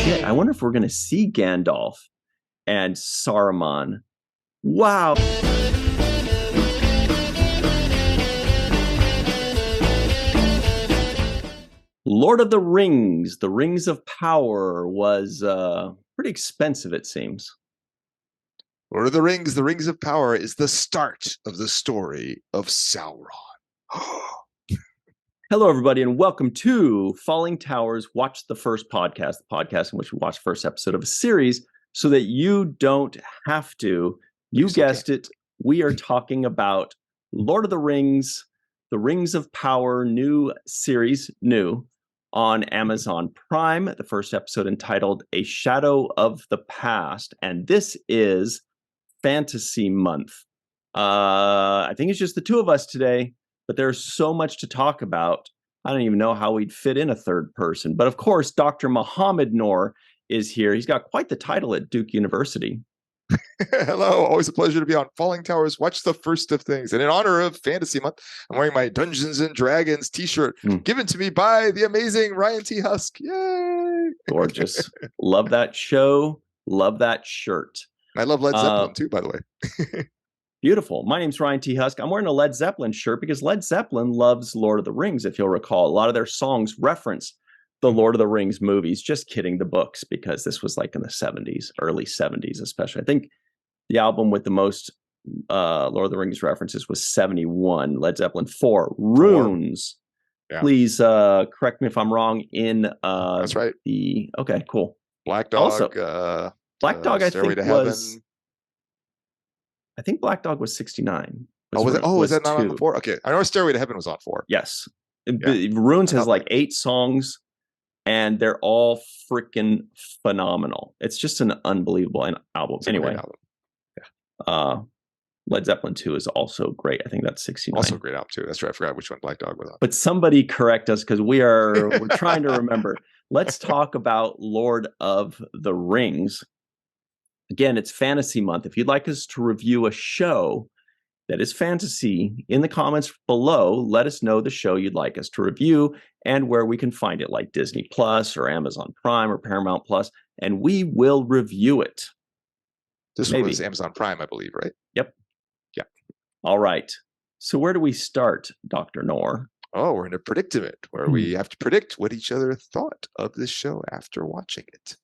shit, I wonder if we're going to see Gandalf and Saruman. Wow. Lord of the Rings of Power was pretty expensive, it seems. Lord of the Rings of Power is the start of the story of Sauron. Hello, everybody, and welcome to Fallingtower's Watch the First podcast, the podcast in which we watch the first episode of a series so that you don't have to. You guessed it. We are talking about Lord of the Rings of Power, new series, on Amazon Prime. The first episode entitled A Shadow of the Past. And this is Fantasy Month. I think it's just the two of us today, but there's so much to talk about. I don't even know how we'd fit in a third person. But of course, Dr. Mohammed Noor is here. He's got quite the title at Duke University. Hello, always a pleasure to be on Fallingtower's Watch the First of Things. And in honor of Fantasy Month, I'm wearing my Dungeons and Dragons t-shirt given to me by the amazing Ryan T. Husk. Yay! Gorgeous. Love that show. Love that shirt. I love Led Zeppelin too, by the way. Beautiful. My name's Ryan T. Husk. I'm wearing a Led Zeppelin shirt because Led Zeppelin loves Lord of the Rings, if you'll recall. A lot of their songs reference the Lord of the Rings movies. Just kidding, the books, because this was like in the 70s, early 70s especially. I think the album with the most Lord of the Rings references was 71, Led Zeppelin 4, Runes. Yeah. Please correct me if I'm wrong in that's right. Okay, cool. Black Dog. Also, Black Dog, I think, was... I think Black Dog was 69. Was that not 2. On 4? Okay. I know Stairway to Heaven was on 4. Yes. Yeah. Runes has like 8 songs, and they're all freaking phenomenal. It's just an unbelievable album. Anyway. Album. Yeah. Led Zeppelin 2 is also great. I think that's 69. Also a great album too. That's right. I forgot which one Black Dog was on. But somebody correct us because we're trying to remember. Let's talk about Lord of the Rings. Again, it's Fantasy Month. If you'd like us to review a show that is fantasy, in the comments below, let us know the show you'd like us to review and where we can find it, like Disney Plus or Amazon Prime or Paramount Plus, and we will review it. This one was Amazon Prime, I believe, right? Yep. Yeah. All right. So where do we start, Dr. Noor? Oh, we're in a predicament where we have to predict what each other thought of this show after watching it.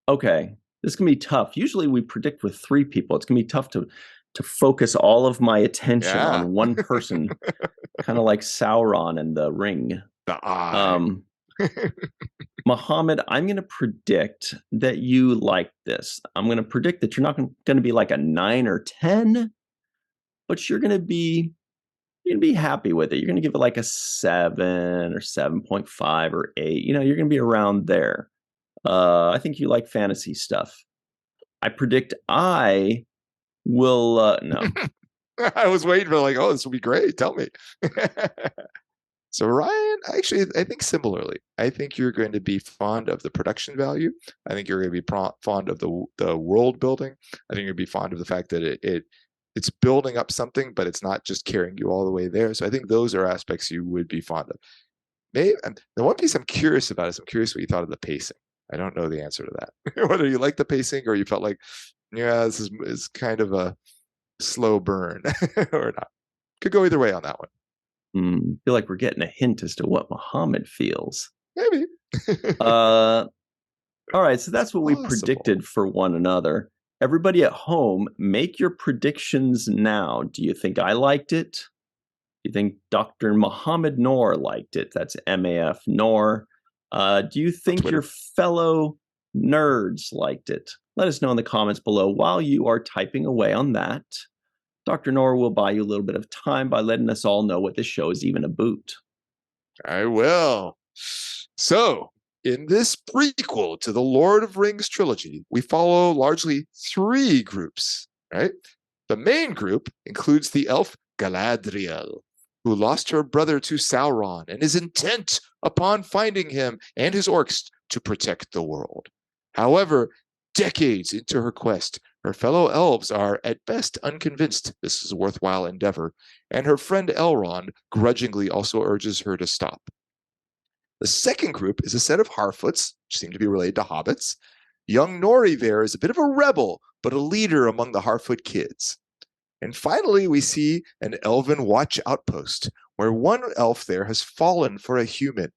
Okay. This can be tough. Usually we predict with 3 people. It's going to be tough to focus all of my attention on one person, kind of like Sauron and the Ring. The eye. Mohammed, I'm going to predict that you like this. I'm going to predict that you're not going to be like a 9 or 10, but you're going to be happy with it. You're going to give it like a 7 or 7.5 or 8. You know, you're going to be around there. I think you like fantasy stuff. I predict I will no. I was waiting for like, oh, this will be great. Tell me. So Ryan, actually, I think similarly. I think you're going to be fond of the production value. I think you're going to be fond of the world building. I think you're going to be fond of the fact that it's building up something, but it's not just carrying you all the way there. So I think those are aspects you would be fond of. Maybe the one piece I'm curious about is I'm curious what you thought of the pacing. I don't know the answer to that. Whether you like the pacing or you felt like, yeah, this is kind of a slow burn or not. Could go either way on that one. Feel like we're getting a hint as to what Mohammed feels. Maybe. All right, so that's what we predicted for one another. Everybody at home, make your predictions now. Do you think I liked it? Do you think Dr. Mohammed Noor liked it? That's MAF Noor. Do you think your fellow nerds liked it? Let us know in the comments below. While you are typing away on that, Dr. Noor will buy you a little bit of time by letting us all know what this show is even about. I will. So, in this prequel to the Lord of Rings trilogy, we follow largely 3 groups, right? The main group includes the elf Galadriel, who lost her brother to Sauron and is intent upon finding him and his orcs to protect the world. However, decades into her quest, her fellow elves are at best unconvinced this is a worthwhile endeavor, and her friend Elrond grudgingly also urges her to stop. The second group is a set of Harfoots, which seem to be related to hobbits. Young Nori there is a bit of a rebel, but a leader among the Harfoot kids. And finally, we see an elven watch outpost, where one elf there has fallen for a human.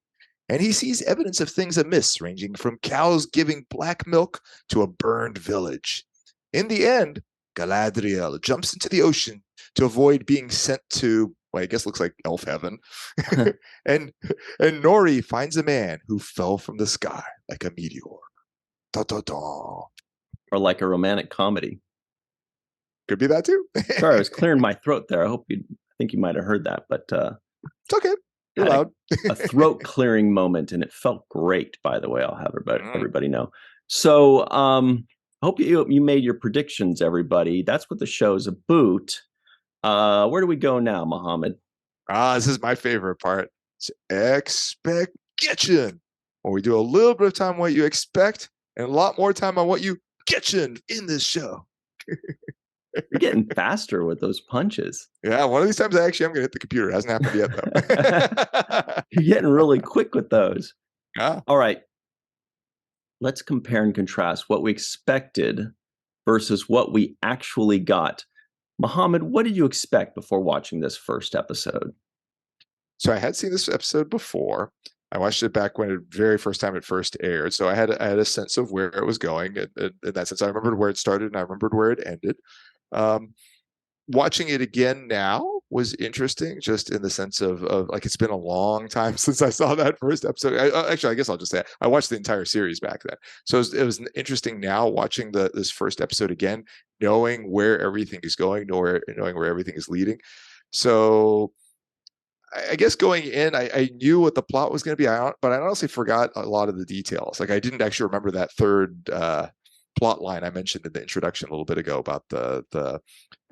And he sees evidence of things amiss, ranging from cows giving black milk to a burned village. In the end, Galadriel jumps into the ocean to avoid being sent to, well, I guess looks like elf heaven. and Nori finds a man who fell from the sky like a meteor. Da, da, da. Or like a romantic comedy. Could be that too. Sorry, I was clearing my throat there. I think you might have heard that, but it's okay. You're loud. a throat clearing moment, and it felt great, by the way. I'll have everybody know. So I hope you made your predictions, everybody. That's what the show's about. Where do we go now, Mohammed? This is my favorite part. It's expectation. Where we do a little bit of time on what you expect and a lot more time on what you get in this show. You're getting faster with those punches. Yeah, one of these times I'm going to hit the computer. It hasn't happened yet, though. You're getting really quick with those. Yeah. All right. Let's compare and contrast what we expected versus what we actually got. Mohammed, what did you expect before watching this first episode? So I had seen this episode before. I watched it back when very first time it first aired. So I had a sense of where it was going. In that sense, I remembered where it started and I remembered where it ended. Watching it again now was interesting, just in the sense of like it's been a long time since I saw that first episode. Actually, I guess I'll just say I watched the entire series back then, so it was interesting now watching this first episode again, knowing where everything is going, knowing where everything is leading. So I guess going in, I knew what the plot was going to be, but I honestly forgot a lot of the details. Like I didn't actually remember that third plot line I mentioned in the introduction a little bit ago about the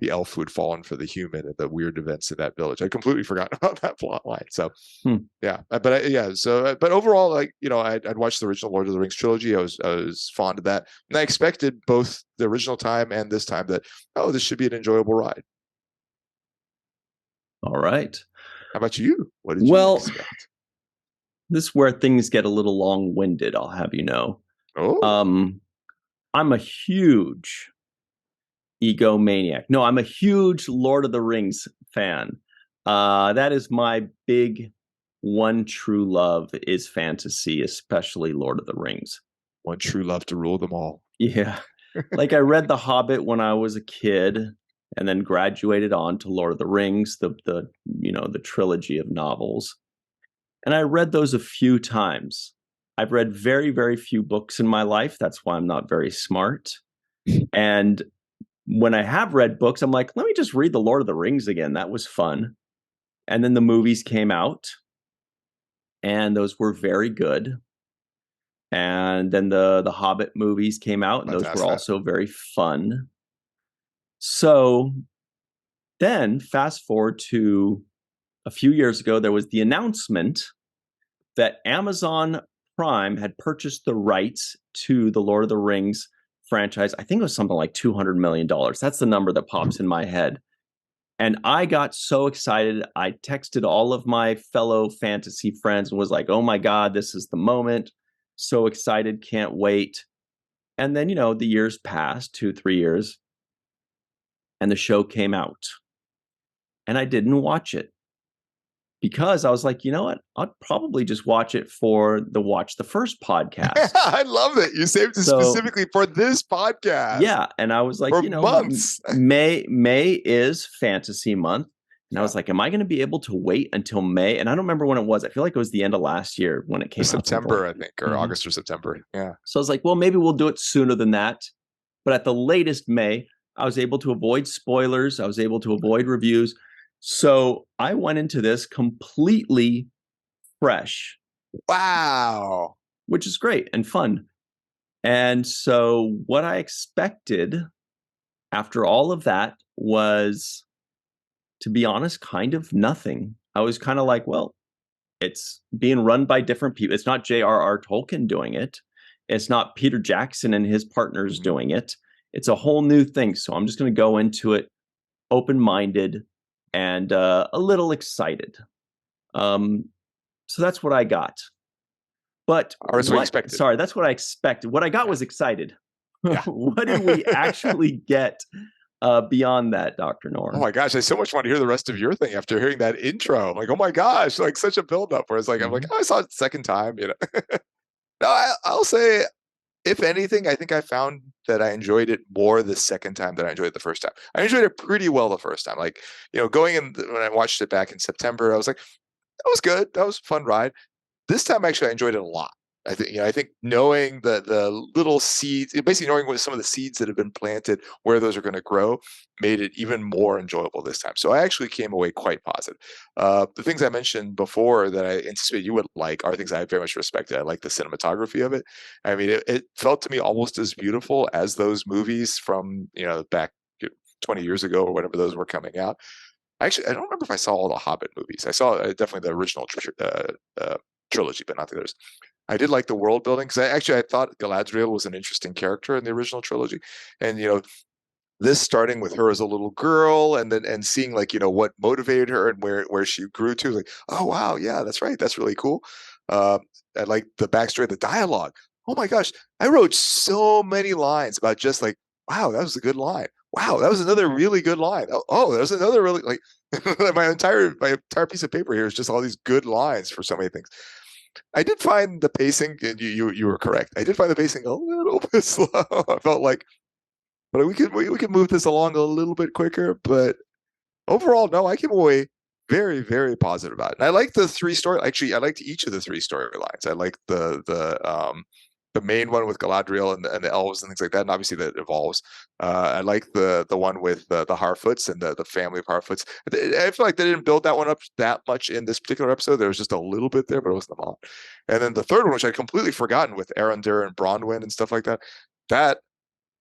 elf who had fallen for the human and the weird events in that village. I completely forgot about that plot line. So yeah, but overall, like, you know, I'd watched the original Lord of the Rings trilogy. I was fond of that, and I expected both the original time and this time that, oh, this should be an enjoyable ride. All right. How about you? What did you expect? This is where things get a little long-winded, I'll have you know. Oh. I'm a huge egomaniac. No, I'm a huge Lord of the Rings fan. That is my big one true love is fantasy, especially Lord of the Rings. One true love to rule them all. Yeah. Like I read The Hobbit when I was a kid and then graduated on to Lord of the Rings, the trilogy of novels. And I read those a few times. I've read very, very few books in my life. That's why I'm not very smart. And when I have read books, I'm like, let me just read The Lord of the Rings again. That was fun. And then the movies came out, and those were very good. And then the Hobbit movies came out, and those were also very fun. So then fast forward to a few years ago, there was the announcement that Amazon Prime had purchased the rights to the Lord of the Rings franchise. I think it was something like $200 million. That's the number that pops in my head. And I got so excited. I texted all of my fellow fantasy friends and was like, oh my God, this is the moment. So excited, can't wait. And then, the years passed, 2-3 years, and the show came out. And I didn't watch it because I was like, you know what? I'll probably just watch it for the Watch the First podcast. I love it. You saved it specifically for this podcast. Yeah. And I was like, for months. May is fantasy month. And I was like, am I going to be able to wait until May? And I don't remember when it was. I feel like it was the end of last year when it came out. September, I think, or August or September. Yeah. So I was like, well, maybe we'll do it sooner than that. But at the latest May, I was able to avoid spoilers. I was able to avoid reviews. So I went into this completely fresh. Wow. Which is great and fun. And so what I expected after all of that was, to be honest, kind of nothing. I was kind of like, well, it's being run by different people. It's not J.R.R. Tolkien doing it. It's not Peter Jackson and his partners doing it. It's a whole new thing. So I'm just going to go into it open-minded and a little excited. So that's what I got. But Or that's what you expected. Sorry, that's what I expected. What I got was excited. Yeah. What did we actually get beyond that, Dr. Norr? Oh my gosh, I so much want to hear the rest of your thing after hearing that intro. I'm like, oh my gosh, like such a buildup. Where it's like, I'm like, oh, I saw it the second time. You know, no, I'll say, if anything, I think I found that I enjoyed it more the second time than I enjoyed it the first time. I enjoyed it pretty well the first time. Like, going in when I watched it back in September, I was like, that was good. That was a fun ride. This time, actually, I enjoyed it a lot. I think knowing the little seeds, basically knowing what some of the seeds that have been planted, where those are going to grow, made it even more enjoyable this time. So I actually came away quite positive. The things I mentioned before that I anticipate you would like are things I very much respected. I like the cinematography of it. I mean, it felt to me almost as beautiful as those movies from back 20 years ago or whatever those were coming out. Actually, I don't remember if I saw all the Hobbit movies. I saw definitely the original trilogy, but not the others. I did like the world building because I thought Galadriel was an interesting character in the original trilogy, and this starting with her as a little girl, and then seeing what motivated her and where she grew to, like, oh wow, yeah, that's right, that's really cool. I like the backstory, the dialogue. Oh my gosh, I wrote so many lines about just like, wow, that was a good line. Wow, that was another really good line. Oh, that was another really like my entire piece of paper here is just all these good lines for so many things. I did find the pacing, and you were correct. I did find the pacing a little bit slow. I felt like, but we could move this along a little bit quicker. But overall, no, I came away very, very positive about it. And I like the three story. Actually, I liked each of the three storylines. I like the main one with Galadriel and the elves and things like that, and obviously that evolves. I like the one with the Harfoots and the family of Harfoots. I feel like they didn't build that one up that much in this particular episode. There was just a little bit there, but it wasn't a lot. And then the third one, which I'd completely forgotten, with Arondir and Bronwyn and stuff like that. That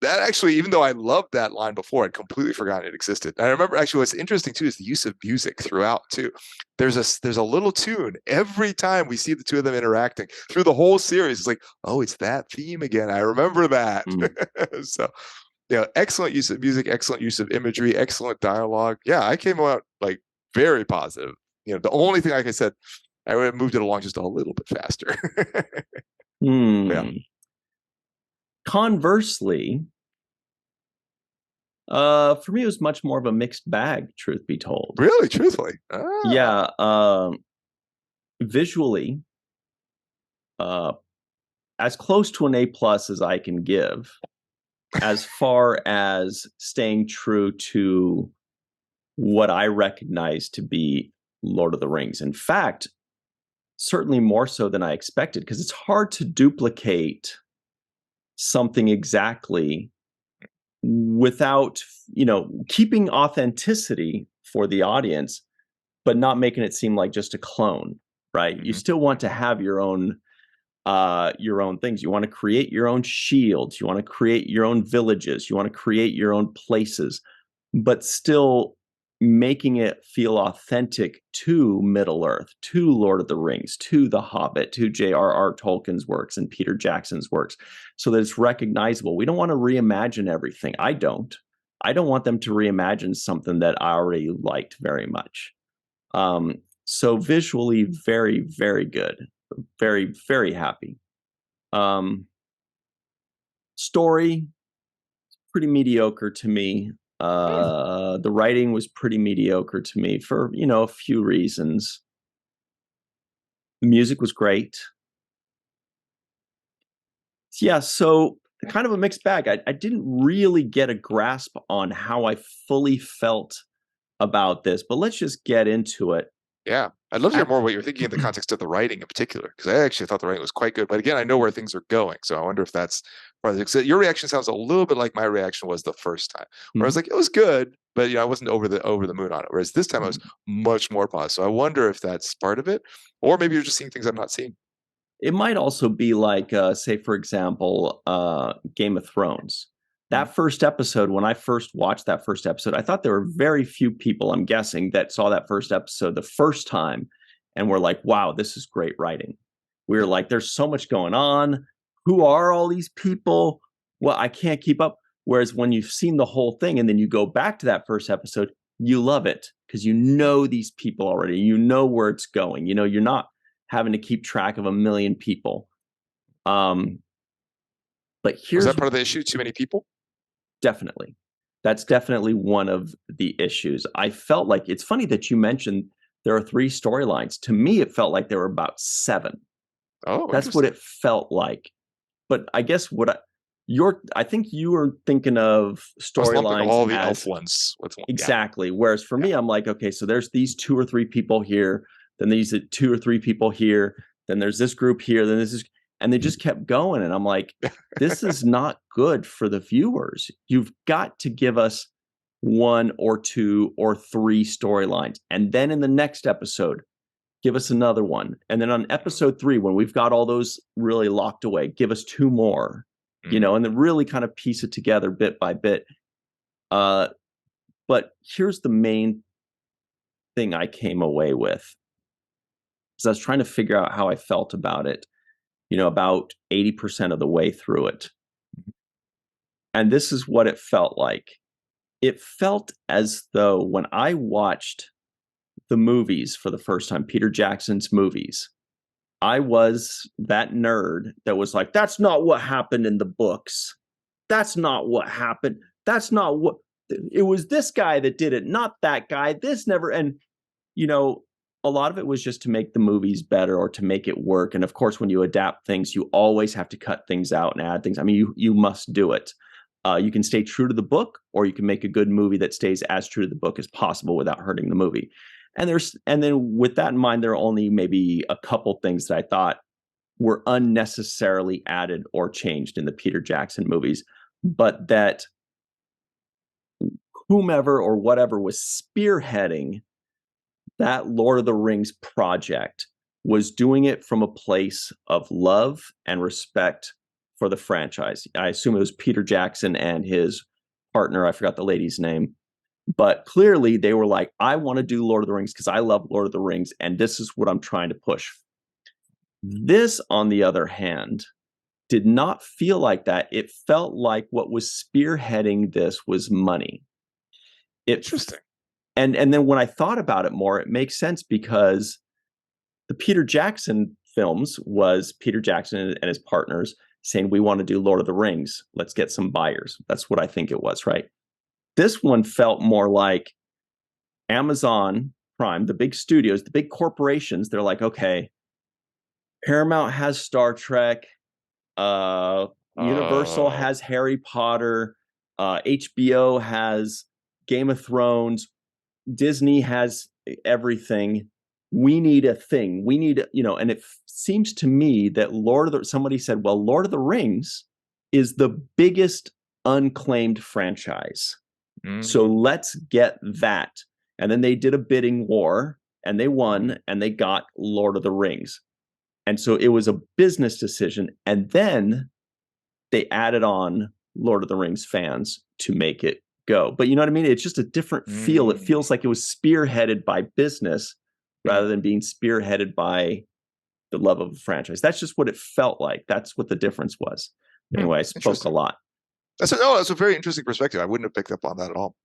actually, even though I loved that line before, I'd completely forgotten it existed. And I remember, actually, what's interesting too is the use of music throughout too. There's a little tune every time we see the two of them interacting through the whole series. It's like, oh, it's that theme again. I remember that. So, excellent use of music, excellent use of imagery, excellent dialogue. Yeah, I came out like very positive. The only thing, like I said, I would have moved it along just a little bit faster. Yeah. Conversely, for me, it was much more of a mixed bag, truth be told. Really? Truthfully? Ah. Yeah. Visually, as close to an A+ as I can give, as far as staying true to what I recognize to be Lord of the Rings. In fact, certainly more so than I expected, because it's hard to duplicate something exactly without keeping authenticity for the audience, but not making it seem like just a clone, right? Mm-hmm. You still want to have your own things. You want to create your own shields, you want to create your own villages, you want to create your own places, but still making it feel authentic to Middle-earth, to Lord of the Rings, to The Hobbit, to J.R.R. Tolkien's works and Peter Jackson's works, so that it's recognizable. We don't want to reimagine everything. I don't want them to reimagine something that I already liked very much. So visually, very, very good. Very, very happy. Story, pretty mediocre to me. The writing was pretty mediocre to me for, a few reasons. The music was great. Yeah, so kind of a mixed bag. I didn't really get a grasp on how I fully felt about this, but let's just get into it. Yeah, I'd love to hear more what you're thinking in the context of the writing in particular, because I actually thought the writing was quite good. But again, I know where things are going, so I wonder if that's part of it. So your reaction sounds a little bit like my reaction was the first time, where I was like, it was good, but I wasn't over the moon on it. Whereas this time I was much more positive. So I wonder if that's part of it, or maybe you're just seeing things I'm not seeing. It might also be like, say, for example, Game of Thrones. That first episode, when I first watched that first episode, I thought there were very few people, I'm guessing, that saw that first episode the first time and were like, wow, this is great writing. We were like, there's so much going on. Who are all these people? Well, I can't keep up. Whereas when you've seen the whole thing and then you go back to that first episode, you love it because you know these people already. You know where it's going. You're not having to keep track of a million people. But Was here's that part of the issue? Too many people? definitely, that's definitely one of the issues. I felt like it's funny that you mentioned there are 3 storylines. To me, it felt like there were about 7. Oh, That's what interesting. it felt like. But I guess I think you were thinking of I was lumping storylines all the elf as ones with one. Yeah, exactly. Whereas for yeah. me, I'm like, okay, so there's these 2 or 3 people here, then these 2 or 3 people here, then there's this group here, then this is, and they just kept going. And I'm like, this is not good for the viewers. You've got to give us 1 or 2 or 3 storylines. And then in the next episode, give us another one. And then on episode 3, when we've got all those really locked away, give us 2 more, Mm. and then really kind of piece it together bit by bit. But here's the main thing I came away with. Because I was trying to figure out how I felt about it, about 80% of the way through it. And this is what it felt like. It felt as though when I watched the movies for the first time, Peter Jackson's movies, I was that nerd that was like, that's not what happened in the books. That's not what happened. That's not what it was. This guy that did it, not that guy. This never. And, you know, a lot of it was just to make the movies better or to make it work. And of course, when you adapt things, you always have to cut things out and add things. I mean, you must do it. You can stay true to the book, or you can make a good movie that stays as true to the book as possible without hurting the movie. And then with that in mind, there are only maybe a couple things that I thought were unnecessarily added or changed in the Peter Jackson movies, but that whomever or whatever was spearheading that Lord of the Rings project was doing it from a place of love and respect for the franchise. I assume it was Peter Jackson and his partner, I forgot the lady's name, but clearly they were like, I want to do Lord of the Rings because I love Lord of the Rings, and this is what I'm trying to push. This, on the other hand, did not feel like that. It felt like what was spearheading this was money. Interesting. And then when I thought about it more, it makes sense because the Peter Jackson films was Peter Jackson and his partners saying, we want to do Lord of the Rings. Let's get some buyers. That's what I think it was, right? This one felt more like Amazon Prime, the big studios, the big corporations. They're like, okay, Paramount has Star Trek, Universal Oh, has Harry Potter, HBO has Game of Thrones, Disney has everything. We need a thing. We need, and it seems to me that somebody said, well, Lord of the Rings is the biggest unclaimed franchise. So let's get that. And then they did a bidding war and they won and they got Lord of the Rings. And so it was a business decision. And then they added on Lord of the Rings fans to make it go. But you know what I mean? It's just a different feel. It feels like it was spearheaded by business rather than being spearheaded by the love of a franchise. That's just what it felt like. That's what the difference was. Anyway, I spoke a lot. That's a very interesting perspective. I wouldn't have picked up on that at all.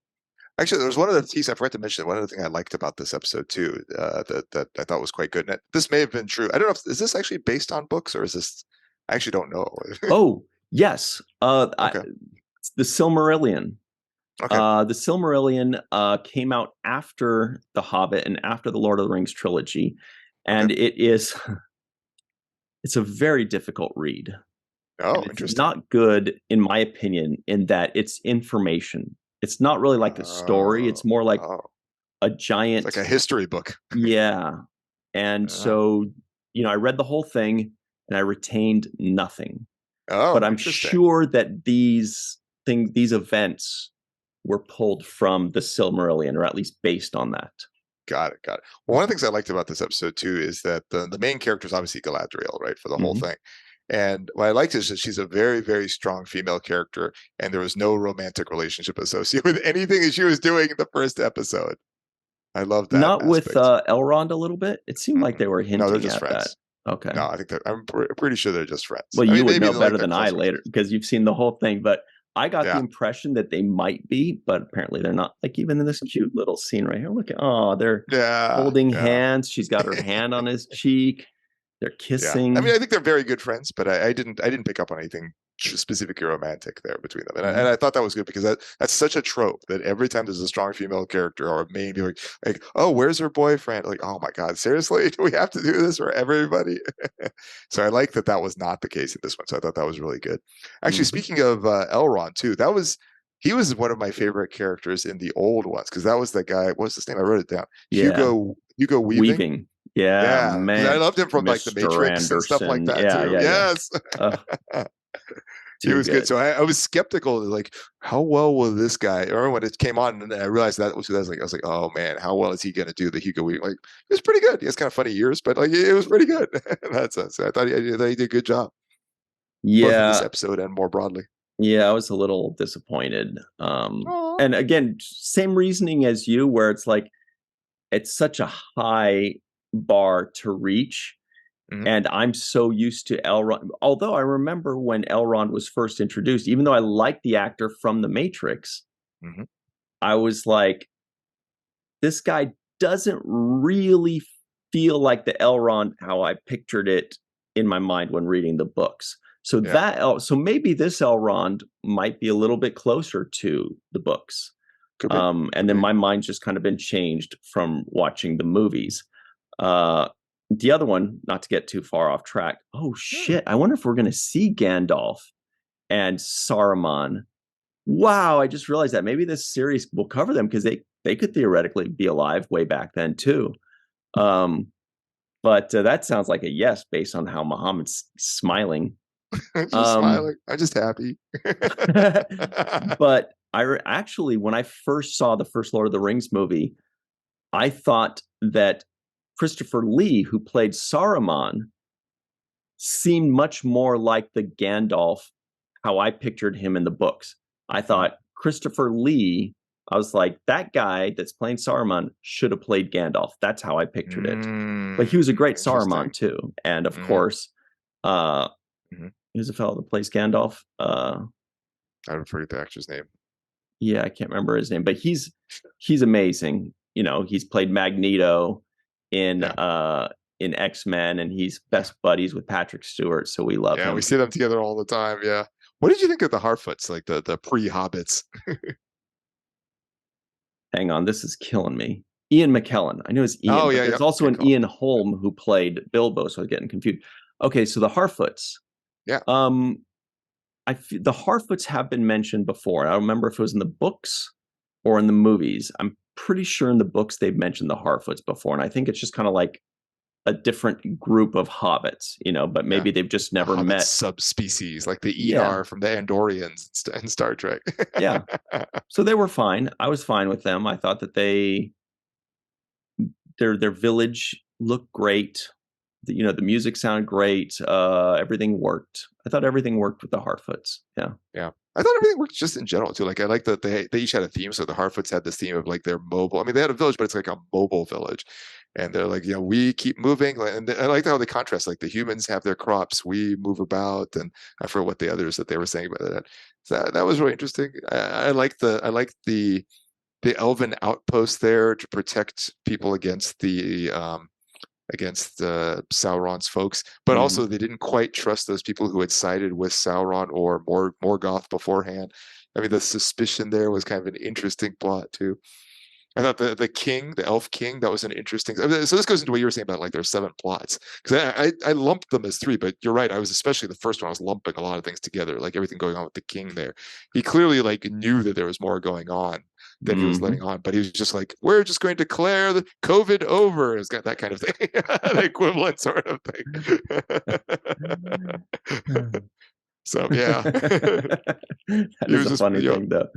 Actually, there was one of the things I forgot to mention. One of the things I liked about this episode too, that I thought was quite good. And this may have been true. I don't know if is this actually based on books or is this? I actually don't know. Oh yes, Okay. the Silmarillion. Okay. The Silmarillion came out after The Hobbit and after the Lord of the Rings trilogy, and Okay. it's a very difficult read. Oh, It's interesting. not good, in my opinion, in that it's information. It's not really like a story. It's more like a giant, it's like a history book. yeah. And so, I read the whole thing and I retained nothing. Oh, But I'm interesting. sure that these events were pulled from the Silmarillion, or at least based on that. Got it. Got it. Well, one of the things I liked about this episode too is that the main character is obviously Galadriel, right, for the whole thing. And what I liked is that she's a very, very strong female character, and there was no romantic relationship associated with anything that she was doing in the first episode. I love that Not with aspect. Elrond a little bit. It seemed like they were No, they're hinting just at that. friends. Okay. No, I think I'm pretty sure they're just friends. Well, I you mean, would maybe know like better that than I closer. later because you've seen the whole thing. But I got the Yeah. impression that they might be, but apparently they're not. Like even in this cute little scene right here, look at they're Yeah. holding Yeah. hands. She's got her hand on his cheek. They're Yeah, I mean, kissing. I think they're very good friends, but I didn't pick up on anything specifically romantic there between them, and Mhm. I thought that was good because that's such a trope that every time there's a strong female character or a main, you're like, oh, where's her boyfriend? Like, oh my god, seriously, do we have to do this for everybody? So I like that that was not the case in this one. So I thought that was really good. Actually, Mhm. speaking of Elrond too, that was he was one of my favorite characters in the old ones because that was the guy. What's his name? I wrote it down. Yeah. Hugo Weaving. Weaving. Yeah, Yeah, because I man. loved him from like the Mr. Matrix and stuff like Anderson. that Yeah, too. yeah, yeah. Yes, Oh, he too was good. good. So I was skeptical, like, how well will this guy? Or when it came on, and I realized that was who that was. Like, I was like, oh man, how well is he going to do the Hugo Weaving? Like, it was pretty good. He has kind of funny ears, but like, it was pretty good in that sense. So I thought he did a good job, both in this Yeah, episode and more broadly. yeah, I was a little disappointed. Oh, And again, same reasoning as you, where it's like it's such a high bar to reach. hmm And I'm so used to Elrond. Although I remember when Elrond was first introduced, even though I liked the actor from The Matrix, hmm I was like, this guy doesn't really feel like the Elrond how I pictured it in my mind when reading the books. So yeah, so maybe this Elrond might be a little bit closer to the books. could be, And could then be. my mind's just kind of been changed from watching the movies. Uh, the other one, not to get too far off track. Oh Hmm. shit! I wonder if we're going to see Gandalf and Saruman. Wow, I just realized that maybe this series will cover them because they could theoretically be alive way back then too. Um, but that sounds like a yes based on how Muhammad's smiling. I'm just Um, smiling. I'm just happy. but actually, when I first saw the first Lord of the Rings movie, I thought that Christopher Lee, who played Saruman, seemed much more like the Gandalf how I pictured him in the books. I thought Christopher Lee, I was like, that guy that's playing Saruman should have played Gandalf. That's how I pictured it. But he was a great Saruman Interesting. too. And of hmm course, uh, hmm who's the fellow that plays Gandalf? I forget the actor's name. Yeah, I can't remember his name, but he's amazing. You know, he's played Magneto in Yeah, uh in X-Men, and he's yeah, best buddies with Patrick Stewart, so we love yeah. We him. see them together all the time. Yeah. What did you think of the Harfoots, like the pre-Hobbits? Hang on, this is killing me. Ian McKellen. I knew it's Ian, Oh but yeah, yeah. there's also Good an call. Ian Holm who played Bilbo, so I was getting confused. Okay, so the Harfoots. Yeah. Um, the Harfoots have been mentioned before. I don't remember if it was in the books or in the movies. I'm pretty sure in the books they've mentioned the Harfoots before, and I think it's just kind of like a different group of hobbits, but Yeah. maybe they've just A never Hobbit met. subspecies, like the Yeah, Enar from the Andorians in Star Trek. yeah. So they were fine. I was fine with them. I thought that their village looked great. The music sounded great. Everything worked. I thought everything worked with the Harfoots. Yeah. Yeah. I thought everything worked just in general too. Like I like that they each had a theme. So the Harfoots had this theme of like their mobile. I mean, they had a village, but it's like a mobile village, and they're like, we keep moving. And I like how they contrast. Like the humans have their crops, we move about, and I forget what the others that they were saying about that. So that was really interesting. I like the elven outpost there to protect people against Sauron's folks, but also Mhm. they didn't quite trust those people who had sided with Sauron or Morgoth beforehand. I mean, the suspicion there was kind of an interesting plot too. I thought the king, the elf king, that was an interesting. So this goes into what you were saying about like there's 7 plots because I lumped them as 3, but you're right. I was especially the first one. I was lumping a lot of things together, like everything going on with the king there. He clearly like knew that there was more going on than he was letting Mhm. on, but he was just like, we're just going to declare the COVID over. It's got that kind of thing, the equivalent sort of thing. So yeah, That he is was a just funny thing, though.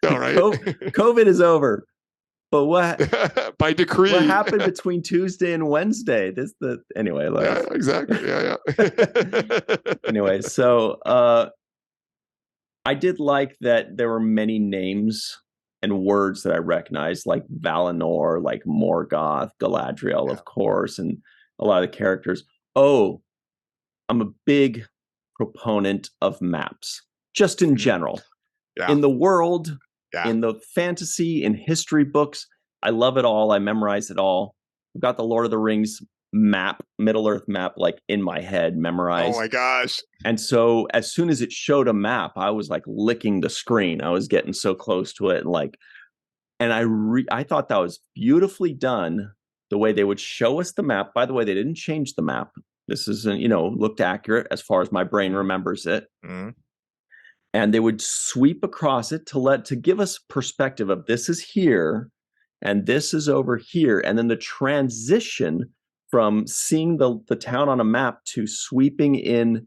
all right. COVID is over, but By what decree. happened between Tuesday and Wednesday? Anyway. Yeah, exactly. Yeah, yeah. Anyway, so I did like that there were many names and words that I recognized, like Valinor, like Morgoth, Galadriel, Yeah. of course, and a lot of the characters. Oh, I'm a big proponent of maps, just in Mhm. general. Yeah. In the world, Yeah. in the fantasy, in history books, I love it all. I memorize it all. I've got the Lord of the Rings map, Middle Earth map, like in my head, memorized. Oh my gosh. And so as soon as it showed a map, I was like licking the screen. I was getting so close to it. And I thought that was beautifully done, the way they would show us the map. By the way, they didn't change the map. This is, looked accurate as far as my brain remembers it. Mm-hmm. And they would sweep across it to give us perspective of this is here and this is over here. And then the transition from seeing the town on a map to sweeping in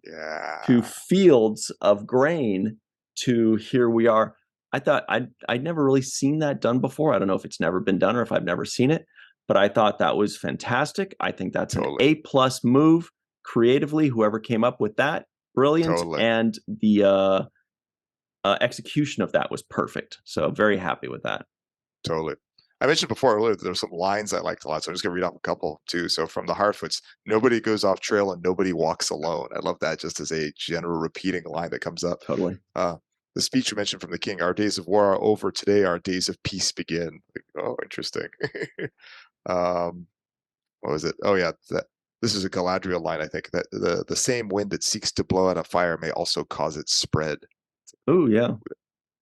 to fields of grain to here we are. I thought I'd never really seen that done before. I don't know if it's never been done or if I've never seen it, but I thought that was fantastic. I think that's an A+ move creatively. Whoever came up with that, brilliant. And the execution of that was perfect. So very happy with that. Totally. I mentioned before earlier that there's some lines I liked a lot, so I'm just gonna read off a couple too. So from the Harfoots, nobody goes off trail and nobody walks alone. I love that, just as a general repeating line that comes up. Totally. The speech you mentioned from the king, our days of war are over today, our days of peace begin. Like, oh, interesting. What was it? Oh yeah, this is a Galadriel line, I think, that the same wind that seeks to blow out a fire may also cause it spread. Oh yeah.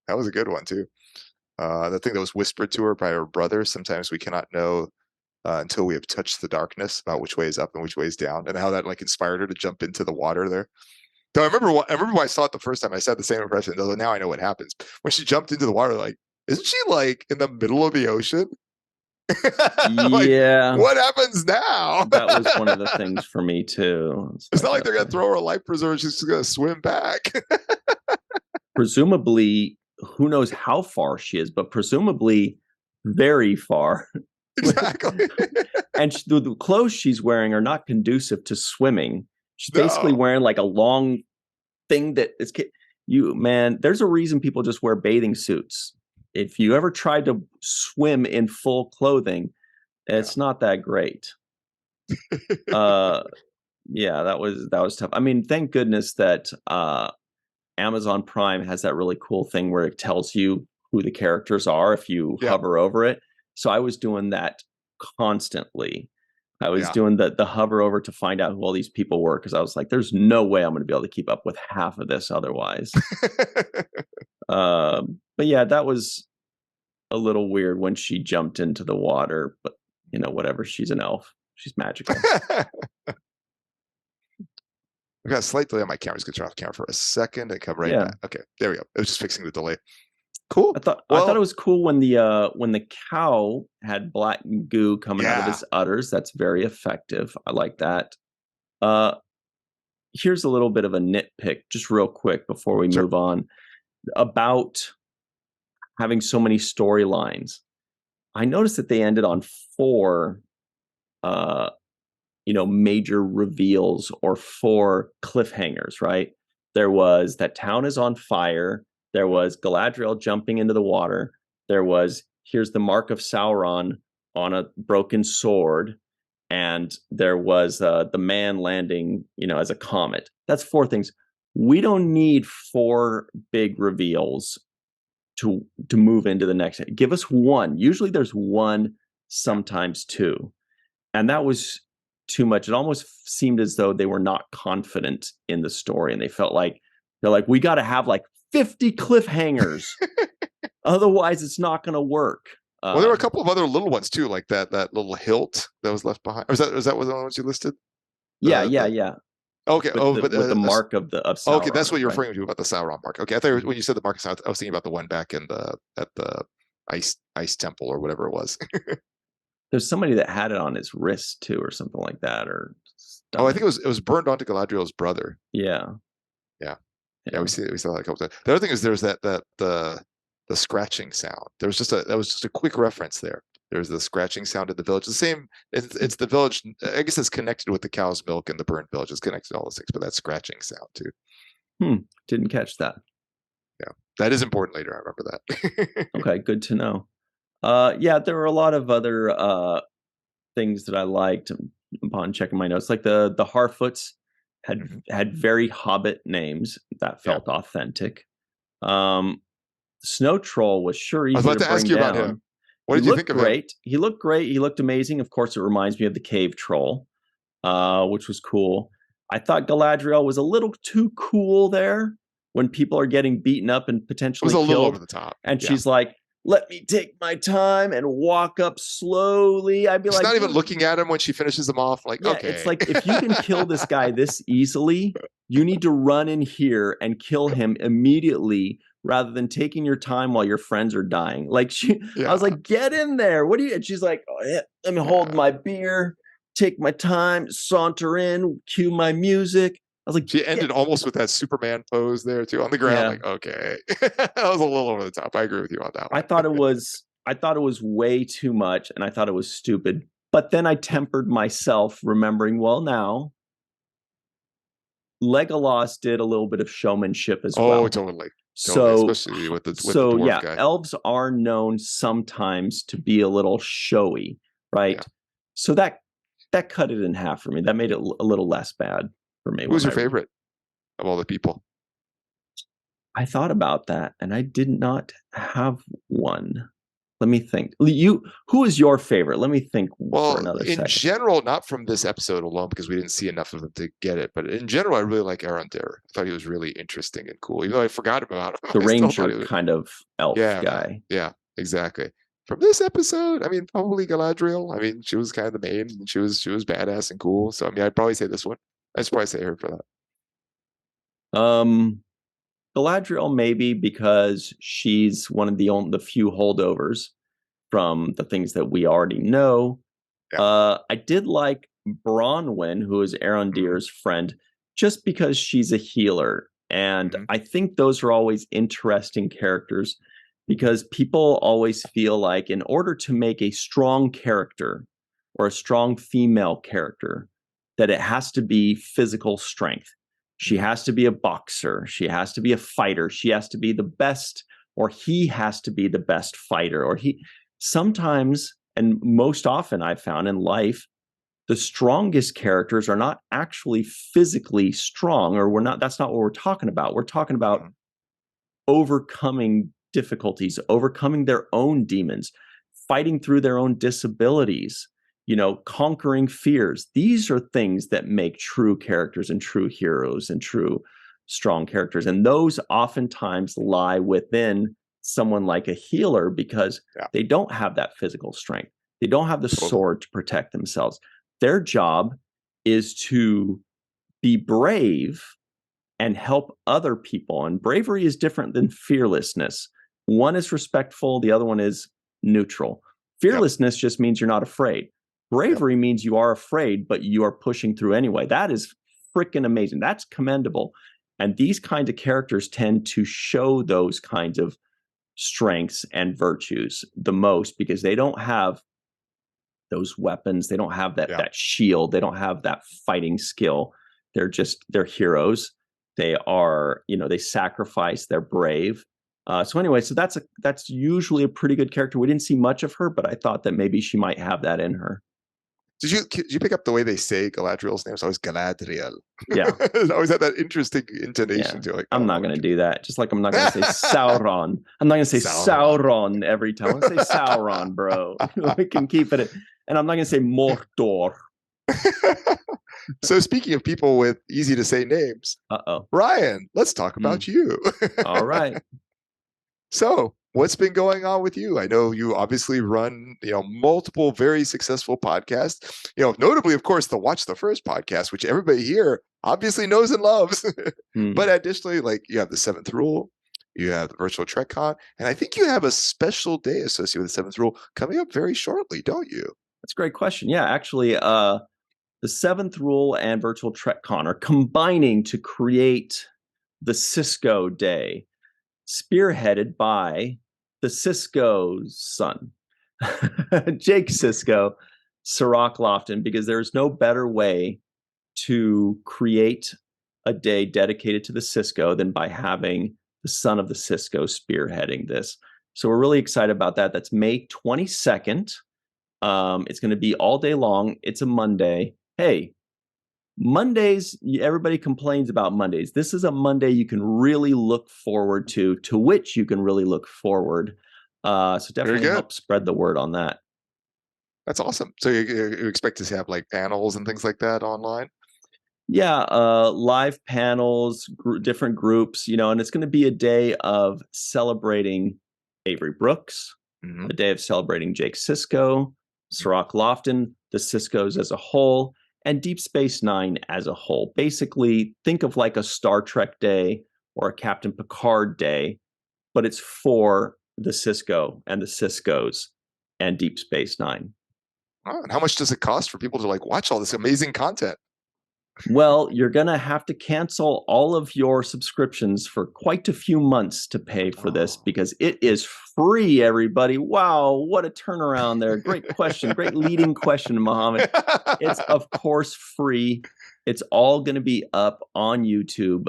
That was a good one too. The thing that was whispered to her by her brother, sometimes we cannot know until we have touched the darkness about which way is up and which way is down, and how that like inspired her to jump into the water there. So I remember when I saw it the first time, I said the same impression, though now I know what happens. When she jumped into the water, like, isn't she like in the middle of the ocean? Like, yeah. What happens now? That was one of the things for me too. It's not like they're gonna throw her a life preserver, she's just gonna swim back. Presumably, who knows how far she is, but presumably very far. Exactly. And the clothes she's wearing are not conducive to swimming. She's basically wearing like a long thing that is there's a reason people just wear bathing suits. If you ever tried to swim in full clothing, it's not that great. Yeah, that was tough. I mean, thank goodness that Amazon Prime has that really cool thing where it tells you who the characters are if you hover over it. So I was doing that constantly. I was doing the hover over to find out who all these people were, because I was like, there's no way I'm going to be able to keep up with half of this otherwise. But yeah, that was a little weird when she jumped into the water, but whatever, she's an elf. She's magical. I got a slight delay on my camera. Just gonna turn off the camera for a second and come right back. Okay, there we go. It was just fixing the delay. Cool. I thought it was cool when the cow had black goo coming out of his udders. That's very effective. I like that. Here's a little bit of a nitpick, just real quick before we move on, about having so many storylines. I noticed that they ended on 4 major reveals or 4 cliffhangers, right? There was that town is on fire. There was Galadriel jumping into the water. There was, here's the mark of Sauron on a broken sword. And there was the man landing, as a comet. That's 4 things. We don't need 4 big reveals to move into the next. Give us 1. Usually there's 1, sometimes 2. And that was too much. It almost seemed as though they were not confident in the story, and they felt like we got to have like 50 cliffhangers, otherwise it's not going to work. Well, there were a couple of other little ones too, like that little hilt that was left behind. Or was that one of the ones you listed? Yeah. Okay. With the mark of Sauron. Okay, that's what you're referring to about the Sauron mark. Okay, I thought when you said the mark of Sauron, I was thinking about the one back at the ice temple or whatever it was. There's somebody that had it on his wrist too, or something like that, or I think it was burned onto Galadriel's brother. Yeah. We saw that a couple times. The other thing is there's the scratching sound. That was just a quick reference there. There's the scratching sound in the village. The same. It's the village. I guess it's connected with the cow's milk and the burnt village. It's connected to all those things, but that scratching sound too. Didn't catch that. Yeah, that is important later. I remember that. Okay, good to know. There were a lot of other things that I liked upon checking my notes. Like the Harfoots had very Hobbit names that felt authentic. Snow Troll was sure easy I was about to ask you down. about him. What did you think of him? He looked great. He looked amazing. Of course, it reminds me of the cave troll. which was cool. I thought Galadriel was a little too cool there when people are getting beaten up and It potentially was a little killed. over the top. And Yeah. she's like, let me take my time and walk up slowly. I'd be She's like, not even looking at him when she finishes them off. Like, yeah, okay. it's like, if you can kill this guy this easily, you need to run in here and kill him immediately rather than taking your time while your friends are dying. Like I was like, get in there. What do you? And she's like, oh, yeah, let me hold my beer, take my time, saunter in, cue my music. I was like, she ended almost with that Superman pose there too on the ground. Like, okay, that was a little over the top. I agree with you on that one. I thought it was way too much, and I thought it was stupid. But then I tempered myself, remembering, well, now Legolas did a little bit of showmanship as well. Oh, totally. So, especially with the dwarf guy. Elves are known sometimes to be a little showy, right? Yeah. So that cut it in half for me. That made it a little less bad for me. Who was your favorite of all the people? I thought about that, and I did not have one. Let me think. Who is your favorite? Let me think for another second. In general, not from this episode alone, because we didn't see enough of him to get it. But in general, I really like Arondir. I thought he was really interesting and cool, even though I forgot about him. The ranger kind of elf guy. Man. Yeah, exactly. From this episode, I mean, probably Galadriel. I mean, she was kind of the main, and she was badass and cool. So I mean, I'd probably say this one. I'd probably say her for that. Galadriel maybe because she's one of the few holdovers from the things that we already know. Yeah. I did like Bronwyn, who is Arondir's friend, just because she's a healer. And I think those are always interesting characters because people always feel like in order to make a strong character or a strong female character, that it has to be physical strength. She has to be a boxer. She has to be a fighter. She has to be the best, or he has to be the best fighter. Or sometimes, and most often I've found in life, the strongest characters are not actually physically strong, or that's not what we're talking about. We're talking about overcoming difficulties, overcoming their own demons, fighting through their own disabilities, conquering fears. These are things that make true characters and true heroes and true strong characters. And those oftentimes lie within someone like a healer because they don't have that physical strength. They don't have the sword to protect themselves. Their job is to be brave and help other people. And bravery is different than fearlessness. One is respectful, the other one is neutral. Fearlessness just means you're not afraid. Bravery means you are afraid, but you are pushing through anyway. That is freaking amazing. That's commendable. And these kinds of characters tend to show those kinds of strengths and virtues the most because they don't have those weapons. They don't have that shield. They don't have that fighting skill. They're heroes. They are, they sacrifice. They're brave. So anyway, that's usually a pretty good character. We didn't see much of her, but I thought that maybe she might have that in her. Did you pick up the way they say Galadriel's name? It's always Galadriel. Yeah. It always had that interesting intonation to it. I'm not going to do that. Just like I'm not going to say Sauron. I'm not going to say Sauron every time. I'm going to say Sauron, bro. We can keep it. And I'm not going to say Mordor. So speaking of people with easy to say names, Ryan, let's talk about you. All right. So what's been going on with you? I know you obviously run, multiple very successful podcasts, notably, of course, the Watch the First podcast, which everybody here obviously knows and loves. But additionally, like you have the Seventh Rule, you have the Virtual TrekCon, and I think you have a special day associated with the Seventh Rule coming up very shortly, don't you? That's a great question. Yeah, actually, the Seventh Rule and Virtual TrekCon are combining to create the Cisco Day, spearheaded by the Cisco's son, Jake Sisko, Sirach Lofton, because there's no better way to create a day dedicated to the Cisco than by having the son of the Cisco spearheading this. So we're really excited about that. That's May 22nd. It's going to be all day long. It's a Monday. Hey, Mondays, everybody complains about Mondays. This is a Monday you can really look forward to which you can really look forward. So definitely help spread the word on that. That's awesome. So you expect to have like panels and things like that online? Yeah, live panels, different groups, and it's going to be a day of celebrating Avery Brooks, Mm-hmm. a day of celebrating Jake Sisko, Sirach Lofton, the Siskos as a whole, and Deep Space Nine as a whole. Basically, think of like a Star Trek day or a Captain Picard day, but it's for the Sisko and the Siskos and Deep Space Nine. Oh, and how much does it cost for people to like watch all this amazing content? Well, you're going to have to cancel all of your subscriptions for quite a few months to pay for this Oh. because it is free, everybody. Wow, what a turnaround there. Great question. Great leading question, Mohammed. It's, of course, free. It's all going to be up on YouTube.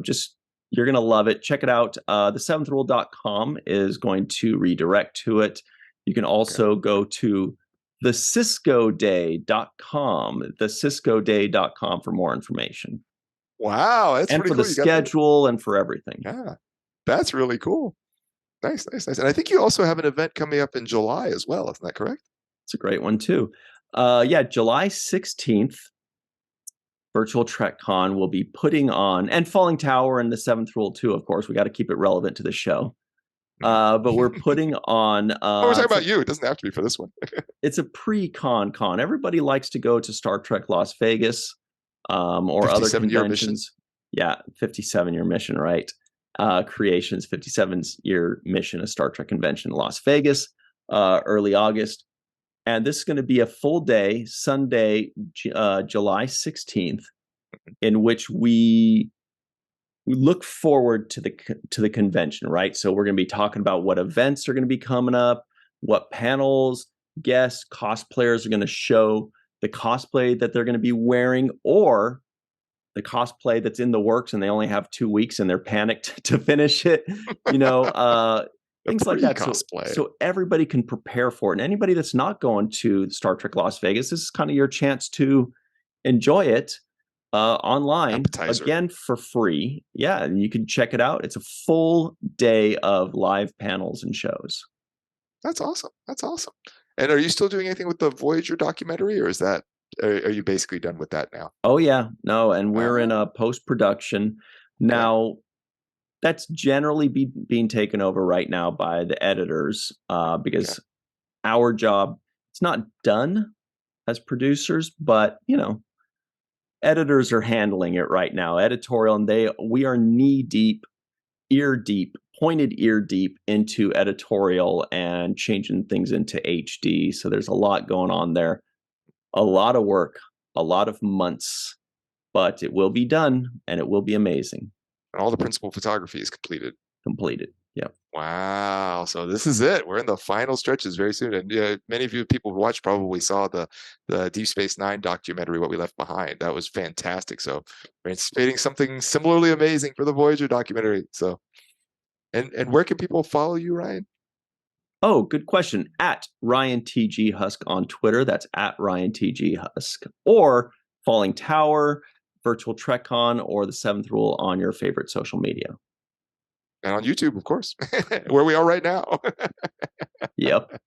Just you're going to love it. Check it out. The7thrule.com is going to redirect to it. You can also go to thesiscoday.com for more information. Wow, that's And pretty for cool. the You got that? schedule and for everything. Yeah, that's really cool. Nice, nice, nice. And I think you also have an event coming up in July as well. Isn't that correct? It's a great one too. July 16th, Virtual TrekCon will be putting on, and Fallingtower and the Seventh Rule too, of course. We got to keep it relevant to the show. But we're putting on. Oh, we're talking about you. It doesn't have to be for this one. It's a pre-con con. Everybody likes to go to Star Trek Las Vegas or other 57-year mission. conventions. Yeah, 57-year mission, right? Creation's 57-year mission, a Star Trek convention in Las Vegas, early August. And this is going to be a full day, Sunday, July 16th, in which we look forward to the convention, right? So we're going to be talking about what events are going to be coming up, what panels, guests, cosplayers are going to show the cosplay that they're going to be wearing, or the cosplay that's in the works and they only have 2 weeks and they're panicked to finish it. Things like that. So everybody can prepare for it. And anybody that's not going to Star Trek Las Vegas, this is kind of your chance to enjoy it online. Appetizer. Again, for free. Yeah, and you can check it out. It's a full day of live panels and shows. That's awesome. That's awesome. And are you still doing anything with the Voyager documentary, or are you basically done with that now? Oh yeah, no, and we're in a post-production now. That's generally being taken over right now by the editors because our job, it's not done as producers, but editors are handling it right now, editorial, and we are knee deep, pointed ear deep into editorial and changing things into HD. So there's a lot going on there, a lot of work, a lot of months, but it will be done and it will be amazing. And all the principal photography is completed. Yeah. Wow. So this is it. We're in the final stretches very soon. And many of you people who watched probably saw the Deep Space Nine documentary, What We Left Behind. That was fantastic. So we're anticipating something similarly amazing for the Voyager documentary. So and where can people follow you, Ryan? Oh, good question. At Ryan TG Husk on Twitter. That's at Ryan TG Husk. Or Fallingtower, Virtual TrekCon, or the Seventh Rule on your favorite social media. And on YouTube, of course, where we are right now. Yep.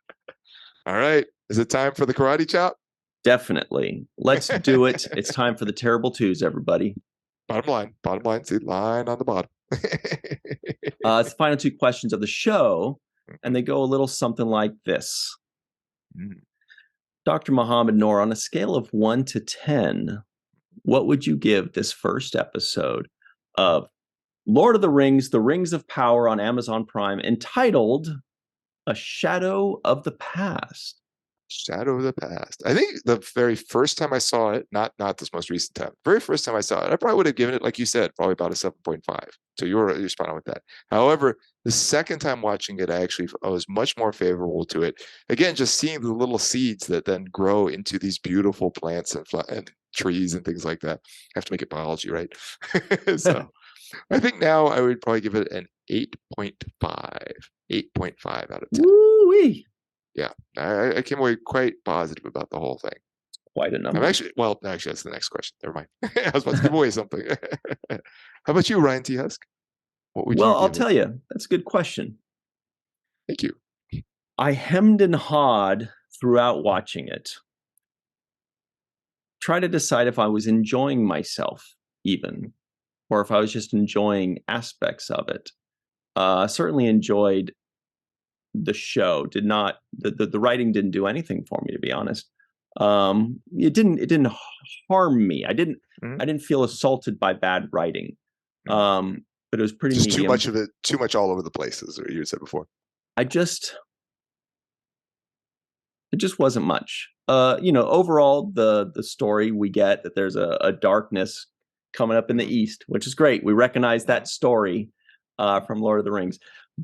All right. Is it time for the karate chop? Definitely. Let's do it. It's time for the terrible twos, everybody. Bottom line, see line on the bottom. It's the final 2 questions of the show, and they go a little something like this. Dr. Mohammed Noor, on a scale of 1 to 10, what would you give this first episode of Lord of the Rings of Power on Amazon Prime, entitled A Shadow of the Past? Shadow of the Past. I think the very first time I saw it, not this most recent time, very first time I saw it, I probably would have given it, like you said, probably about a 7.5. So you're spot on with that. However, the second time watching it, I was much more favorable to it. Again, just seeing the little seeds that then grow into these beautiful plants and trees and things like that. I have to make it biology, right? So I think now I would probably give it an 8.5. 8.5 out of 10. Woo-wee. Yeah, I came away quite positive about the whole thing. Quite a number. Actually, that's the next question. Never mind. I was about to give away something. How about you, Ryan T. Husk? What would you give I'll tell you. That's a good question. Thank you. I hemmed and hawed throughout watching it, try to decide if I was enjoying myself even, or if I was just enjoying aspects of it. Certainly enjoyed the show. Did not the writing didn't do anything for me, to be honest. It didn't harm me. I didn't feel assaulted by bad writing. But it was pretty Just medium. too much of it, too much all over the place, as you said before. It just wasn't much. Overall, the story, we get that there's a darkness coming up in the east, which is great. We recognize that story from Lord of the Rings.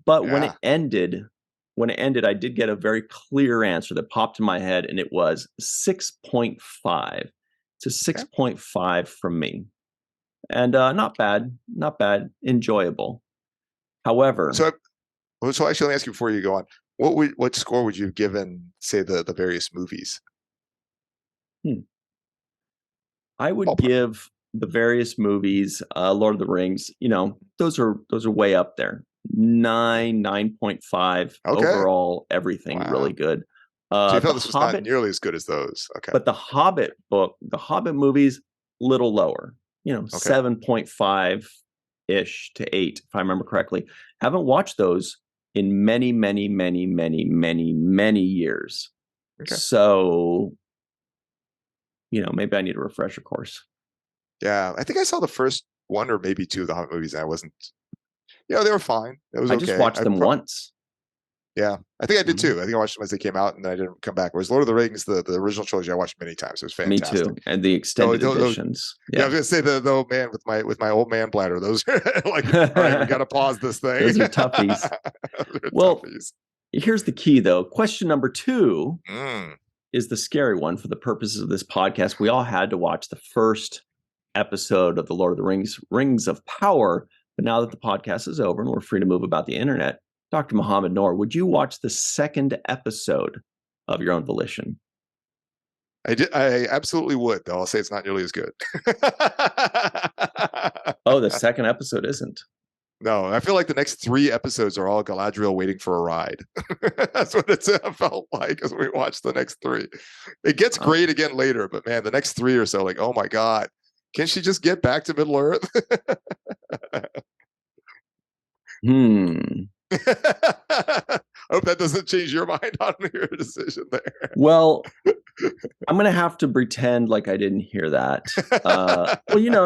But when it ended, I did get a very clear answer that popped in my head, and it was 6.5. It's a 6.5 from me. And not bad, enjoyable. However, so actually, let me ask you before you go on. What score would you have given, say, the various movies? I would give the various movies, Lord of the Rings, those are way up there. 9.5 overall, everything really good. So you felt this was not nearly as good as those. Okay. But the Hobbit movies, little lower, 7.5-ish to 8, if I remember correctly. Haven't watched those in many, many, many, many, many, many years. Okay. So, maybe I need a refresher course. Yeah, I think I saw the first one or maybe two of the Hobbit movies, and I wasn't. They were fine. It was I just watched them once. Yeah, I think I did too. I think I watched them as they came out, and then I didn't come back. Whereas Lord of the Rings, the original trilogy, I watched many times. It was fantastic. Me too, and the extended editions. Yeah, I was gonna say the old man with my old man bladder. Those are like, all right, we got to pause this thing. Those are toughies. Toughies. Here's the key, though. Question number 2 is the scary one for the purposes of this podcast. We all had to watch the first episode of the Lord of the Rings, Rings of Power. But now that the podcast is over and we're free to move about the internet, Dr. Muhammad Noor, would you watch the second episode of your own volition? I absolutely would, though. I'll say it's not nearly as good. Oh, the second episode isn't. No, I feel like the next 3 episodes are all Galadriel waiting for a ride. That's what it felt like as we watched the next 3. It gets great again later, but man, the next 3 or so, like, oh my God, can she just get back to Middle Earth? I hope that doesn't change your mind on your decision there. Well, I'm going to have to pretend like I didn't hear that.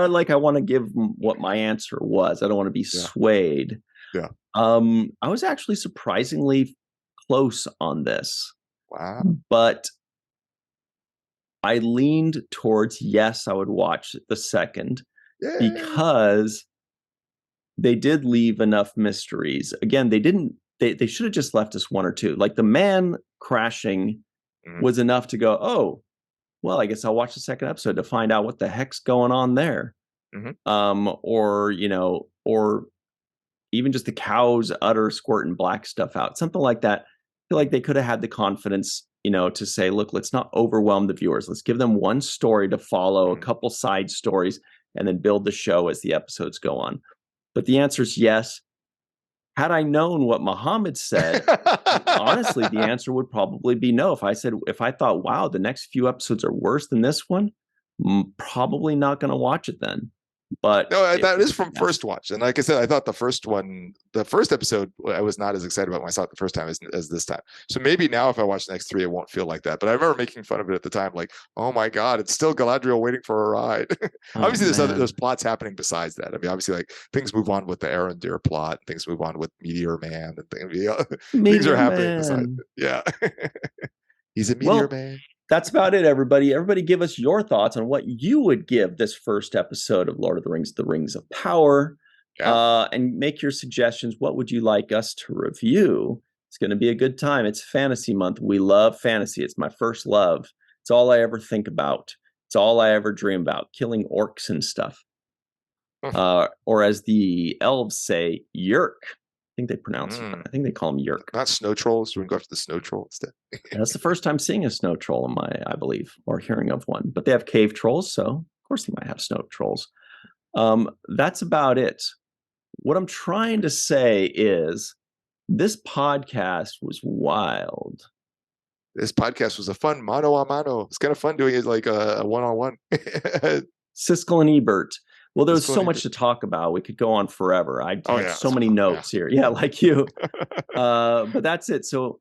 Like I want to give what my answer was. I don't want to be swayed. Yeah. I was actually surprisingly close on this. Wow. But I leaned towards yes, I would watch the second. Yay. Because they did leave enough mysteries. Again, they should have just left us 1 or 2. Like the man crashing was enough to go, oh, well, I guess I'll watch the second episode to find out what the heck's going on there. Or even just the cows utter squirting black stuff out, something like that. I feel like they could have had the confidence, to say, look, let's not overwhelm the viewers. Let's give them one story to follow, a couple side stories, and then build the show as the episodes go on. But the answer is yes. Had I known what Muhammad said, honestly, the answer would probably be no. If I thought, wow, the next few episodes are worse than this one, probably not going to watch it then. But no, that is from first watch. And like I said, I thought the first episode, I was not as excited about when I saw it the first time as this time. So maybe now if I watch the next 3, it won't feel like that. But I remember making fun of it at the time, like, oh my God, it's still Galadriel waiting for a ride. Obviously, there's plots happening besides that. I mean, obviously, like things move on with the Arondir plot, things move on with Meteor Man, and things are happening besides it. Yeah. He's a Meteor Man. That's about it, everybody. Everybody give us your thoughts on what you would give this first episode of Lord of the Rings, The Rings of Power. And make your suggestions. What would you like us to review? It's going to be a good time. It's fantasy month. We love fantasy. It's my first love. It's all I ever think about. It's all I ever dream about, killing orcs and stuff. Or as the elves say, Yerk. I think they pronounce it. I think they call them Yerk. Not snow trolls. We can go after the snow troll instead. That's the first time seeing a snow troll I believe, or hearing of one. But they have cave trolls, so of course they might have snow trolls. That's about it. What I'm trying to say is this podcast was wild. this podcast was a fun mano a mano. It's kind of fun doing it like a one-on-one. Siskel and Ebert. Well, there's Siskel so and much to talk about. We could go on forever. I Oh, had yeah. so many notes here. Yeah, like you. But that's it. So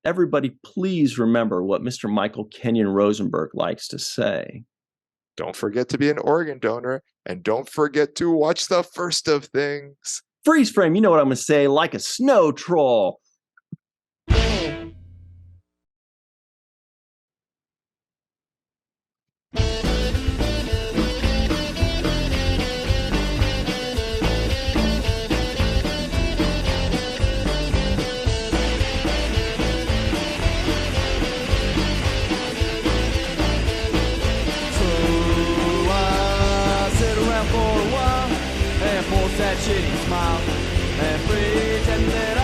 everybody, please remember what Mr. Michael Kenyon Rosenberg likes to say. Don't forget to be an organ donor, and don't forget to watch the first of things. Freeze frame, you know what I'm going to say, like a snow troll. That shitty smile and pretend that